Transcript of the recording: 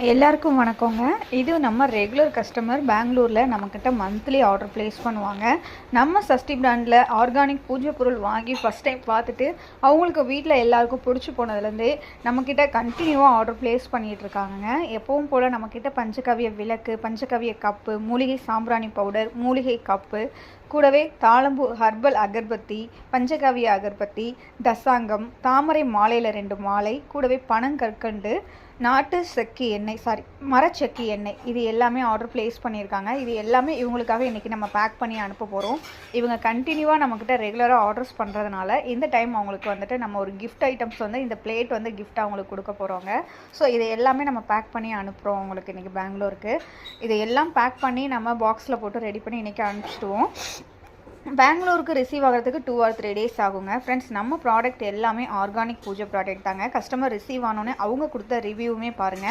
எல்லாருக்கும் வணக்கங்க. இது நம்ம ரெகுலர் கஸ்டமர் பெங்களூரில் நம்மக்கிட்ட மந்த்லி ஆர்டர் ப்ளேஸ் பண்ணுவாங்க. நம்ம சஷ்டி பிராண்டில் ஆர்கானிக் பூஜை பொருள் வாங்கி ஃபஸ்ட் டைம் பார்த்துட்டு அவங்களுக்கு வீட்டில் எல்லாருக்கும் பிடிச்சி போனதுலேருந்தே நம்மக்கிட்ட கண்டினியூவாக ஆர்டர் ப்ளேஸ் பண்ணிகிட்ருக்காங்க. எப்பவும் போல் நம்மக்கிட்ட பஞ்சகவிய விளக்கு, பஞ்சகவிய கப்பு, மூலிகை சாம்பிராணி பவுடர், மூலிகை கப்பு, கூடவே தாளம்பூ ஹர்பல் அகர்பத்தி, பஞ்சகவிய அகர்பத்தி, தசாங்கம், தாமரை மாலையில் 2 மாலை, கூடவே பனங்கற்கண்டு, நாட்டு செக்கி எண்ணெய் மரச்செக்கி எண்ணெய், இது எல்லாமே ஆர்டர் ப்ளேஸ் பண்ணியிருக்காங்க. இது எல்லாமே இவங்களுக்காக இன்றைக்கி நம்ம பேக் பண்ணி அனுப்ப போகிறோம். இவங்க கண்டினியூவாக நம்மக்கிட்ட ரெகுலராக ஆர்டர்ஸ் பண்ணுறதுனால இந்த டைம் அவங்களுக்கு வந்துட்டு நம்ம ஒரு கிஃப்ட் ஐட்டம்ஸ் வந்து இந்த பிளேட் வந்து கிஃப்ட் அவங்களுக்கு கொடுக்க போகிறோங்க. ஸோ இது எல்லாமே நம்ம பேக் பண்ணி அனுப்புகிறோம் அவங்களுக்கு இன்றைக்கி பெங்களூருக்கு. இது எல்லாம் பேக் பண்ணி நம்ம பாக்ஸில் போட்டு ரெடி பண்ணி இன்றைக்கி அனுப்பிச்சிடுவோம். பெங்களூருக்கு ரிசீவ் ஆகிறதுக்கு 2 or 3 days ஆகுங்க. ஃப்ரெண்ட்ஸ், நம்ம ப்ராடக்ட் எல்லாமே ஆர்கானிக் பூஜை ப்ராடக்ட் தாங்க. கஸ்டமர் ரிசீவ் ஆனோன்னே அவங்க கொடுத்த ரிவ்யூவுமே பாருங்கள்.